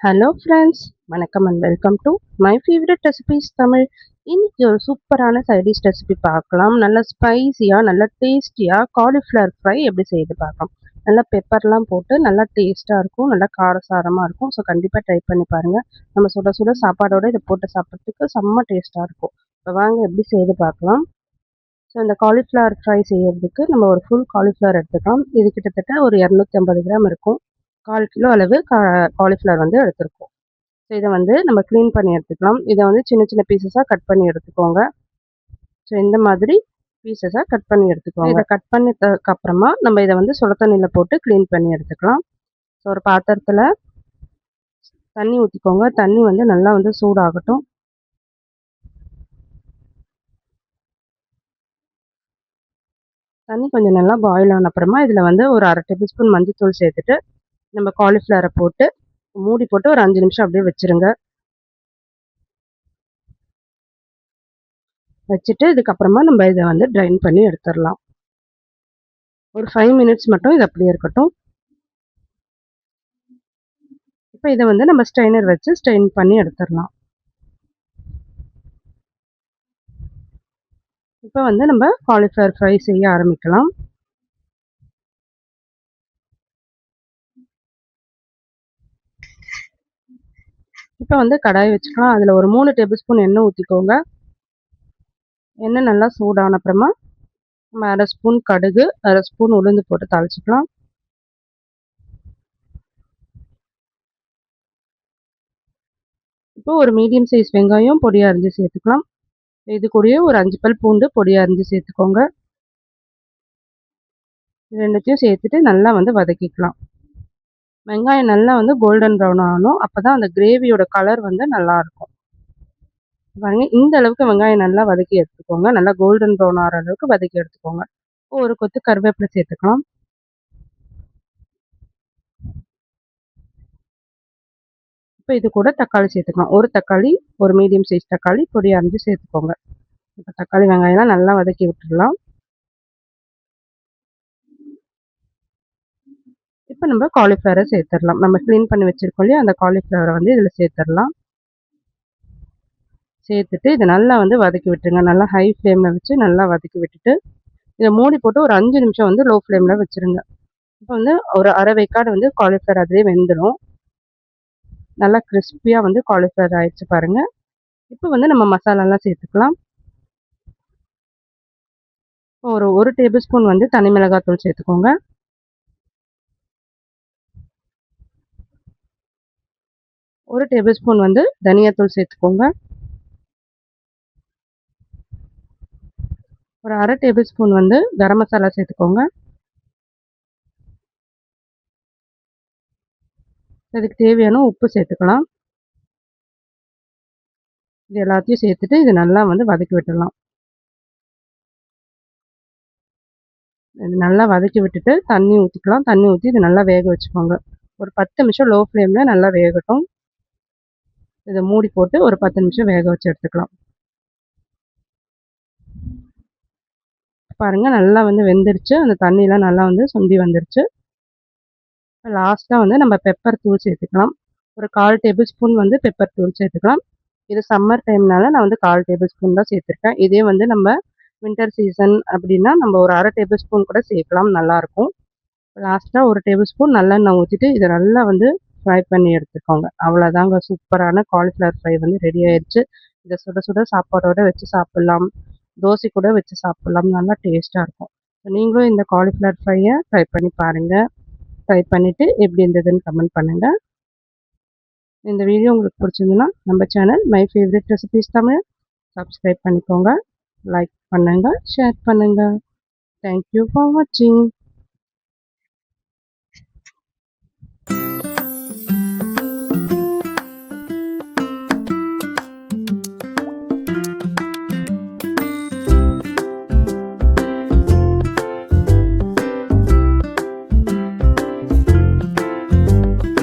Hello friends, வணக்கம் and welcome to my favourite recipes Tamil. இன்னைக்கு ஒரு சூப்பரான சைடிஷ் ரெசிபி பார்க்கலாம். நல்ல ஸ்பைசியாக, நல்ல டேஸ்டியாக காலிஃப்ளவர் ஃப்ரை எப்படி செய்து பார்க்கலாம். நல்லா பெப்பர்லாம் போட்டு நல்லா டேஸ்ட்டாக இருக்கும், நல்லா காரசாரமாக இருக்கும். ஸோ கண்டிப்பாக ட்ரை பண்ணி பாருங்கள். நம்ம சுட சுட சாப்பாடோடு இதை போட்டு சாப்பிட்றதுக்கு செம்ம டேஸ்ட்டாக இருக்கும். இப்போ வாங்க எப்படி செய்து பார்க்கலாம். ஸோ இந்த காலிஃப்ளவர் ஃப்ரை செய்யறதுக்கு நம்ம ஒரு ஃபுல் காலிஃப்ளவர் எடுத்துக்கலாம். இது கிட்டத்தட்ட ஒரு 250 கிராம் இருக்கும். 1/4 கிலோ அளவு காலிஃப்ளவர் வந்து எடுத்திருக்கோம். ஸோ இதை வந்து நம்ம க்ளீன் பண்ணி எடுத்துக்கலாம். இதை வந்து சின்ன சின்ன பீசஸாக கட் பண்ணி எடுத்துக்கோங்க. ஸோ இந்த மாதிரி பீசஸாக கட் பண்ணி எடுத்துக்கோங்க. இதை கட் பண்ணதுக்கு அப்புறமா நம்ம இதை வந்து சுட தண்ணியில் போட்டு க்ளீன் பண்ணி எடுத்துக்கலாம். ஸோ ஒரு பாத்திரத்தில் தண்ணி ஊற்றிக்கோங்க. தண்ணி வந்து நல்லா வந்து சூடாகட்டும். தண்ணி கொஞ்சம் நல்லா பாயில் ஆன அப்புறமா இதில் வந்து ஒரு 1/2 டேபிள் ஸ்பூன் மஞ்சள்தூள் சேர்த்துட்டு நம்ம காலிஃப்ளவரை போட்டு மூடி போட்டு ஒரு 5 நிமிஷம் அப்படியே வச்சுருங்க. வச்சுட்டு இதுக்கப்புறமா நம்ம இதை வந்து ட்ரைன் பண்ணி எடுத்துடலாம். ஒரு 5 மினிட்ஸ் மட்டும் இது அப்படியே இருக்கட்டும். இப்போ இதை வந்து நம்ம ஸ்ட்ரெயினர் வச்சு ஸ்ட்ரெயின் பண்ணி எடுத்துடலாம். இப்போ வந்து நம்ம காலிஃப்ளவர் ஃப்ரை செய்ய ஆரம்பிக்கலாம். இப்போ வந்து கடாய் வச்சுக்கலாம். அதில் ஒரு 3 டேபிள் ஸ்பூன் எண்ணெய் ஊற்றிக்கோங்க. எண்ணெய் நல்லா சூடான அப்புறமா நம்ம 1/2 ஸ்பூன் கடுகு, 1/2 ஸ்பூன் உளுந்து போட்டு தாளிச்சிக்கலாம். இப்போ ஒரு மீடியம் சைஸ் வெங்காயம் பொடியாக அரிஞ்சு சேர்த்துக்கலாம். இது கூடயே ஒரு 5 பல் பூண்டு பொடியாக அரிஞ்சு சேர்த்துக்கோங்க. இது ரெண்டுத்தையும் சேர்த்துட்டு நல்லா வந்து வதக்கிக்கலாம். வெங்காயம் நல்லா வந்து கோல்டன் ப்ரௌன் ஆகணும். அப்போ தான் அந்த கிரேவியோட கலர் வந்து நல்லாயிருக்கும். பாருங்க, இந்த அளவுக்கு வெங்காயம் நல்லா வதக்கி எடுத்துக்கோங்க. நல்லா கோல்டன் ப்ரௌன் ஆகிற அளவுக்கு வதக்கி எடுத்துக்கோங்க. ஒரு கொத்து கருவேப்பிலை சேர்த்துக்கலாம். இப்போ இது கூட தக்காளி சேர்த்துக்கலாம். ஒரு தக்காளி, ஒரு மீடியம் சைஸ் தக்காளி பொடி அரைஞ்சு சேர்த்துக்கோங்க. இப்போ தக்காளி வெங்காயம்லாம் நல்லா வதக்கி விட்டுடலாம். இப்போ நம்ம காலிஃப்ளவரை சேர்த்துடலாம். நம்ம க்ளீன் பண்ணி வச்சுருக்கோம் இல்லையா, அந்த காலிஃப்ளவரை வந்து இதில் சேர்த்துடலாம். சேர்த்துட்டு இதை நல்லா வந்து வதக்கி விட்டுருங்க. நல்லா ஹை ஃப்ளேமில் வச்சு நல்லா வதக்கி விட்டுட்டு இதை மூடி போட்டு ஒரு 5 நிமிஷம் வந்து லோ ஃப்ளேமில் வச்சுருங்க. இப்போ வந்து ஒரு அரை வேக்காடு வந்து காலிஃப்ளவர் அதிலே வெந்துடும். நல்லா கிறிஸ்பியாக வந்து காலிஃப்ளவர் ஆயிடுச்சு பாருங்கள். இப்போ வந்து நம்ம மசாலாலாம் சேர்த்துக்கலாம். ஒரு டேபிள் ஸ்பூன் வந்து தனி மிளகாத்தூள் சேர்த்துக்கோங்க. ஒரு டேபிள் ஸ்பூன் வந்து தனியாத்தூள் சேர்த்துக்கோங்க. ஒரு அரை டேபிள் ஸ்பூன் வந்து கரம் மசாலா சேர்த்துக்கோங்க. அதுக்கு தேவையான உப்பு சேர்த்துக்கலாம். இது எல்லாத்தையும் சேர்த்துட்டு இது நல்லா வந்து வதக்கி விட்டுடலாம். இது நல்லா வதக்கி விட்டுட்டு தண்ணி ஊற்றிக்கலாம். தண்ணி ஊற்றி இது நல்லா வேக வச்சுக்கோங்க. ஒரு 10 நிமிஷம் லோ ஃப்ளேமில் நல்லா வேகட்டும். இதை மூடி போட்டு ஒரு 10 நிமிஷம் வேக வச்சு எடுத்துக்கலாம். பாருங்கள், நல்லா வந்து வெந்துருச்சு. அந்த தண்ணியெலாம் நல்லா வந்து சுண்டி வந்துருச்சு. லாஸ்ட்டாக வந்து நம்ம பெப்பர் தூள் சேர்த்துக்கலாம். ஒரு 1/4 டேபிள் ஸ்பூன் வந்து பெப்பர் தூள் சேர்த்துக்கலாம். இது சம்மர் டைம்னால நான் வந்து 1/4 டேபிள் ஸ்பூன் தான் சேர்த்துருக்கேன். இதே வந்து நம்ம வின்டர் சீசன் அப்படின்னா நம்ம ஒரு அரை டேபிள் ஸ்பூன் கூட சேர்க்கலாம், நல்லாயிருக்கும். லாஸ்ட்டாக ஒரு டேபிள் ஸ்பூன் நல்லெண்ணெய் ஊற்றிட்டு இதை நல்லா வந்து ஃப்ரை பண்ணி எடுத்துக்கோங்க. அவ்வளோதாங்க, சூப்பரான காலிஃப்ளவர் ஃப்ரை வந்து ரெடி ஆயிடுச்சு. இதை சுட சுட சாப்பாடோட வச்சு சாப்பிட்லாம், தோசை கூட வச்சு சாப்பிட்லாம். நல்லா டேஸ்ட்டாக இருக்கும். நீங்களும் இந்த காலிஃப்ளவர் ஃப்ரையை ட்ரை பண்ணி பாருங்கள். ட்ரை பண்ணிவிட்டு எப்படி இருந்ததுன்னு கமெண்ட் பண்ணுங்கள். இந்த வீடியோ உங்களுக்கு பிடிச்சிருந்துன்னா நம்ம channel my favourite recipes Tamil subscribe பண்ணிக்கோங்க, லைக் பண்ணுங்கள், ஷேர் பண்ணுங்கள். தேங்க்யூ ஃபார் வாட்சிங்.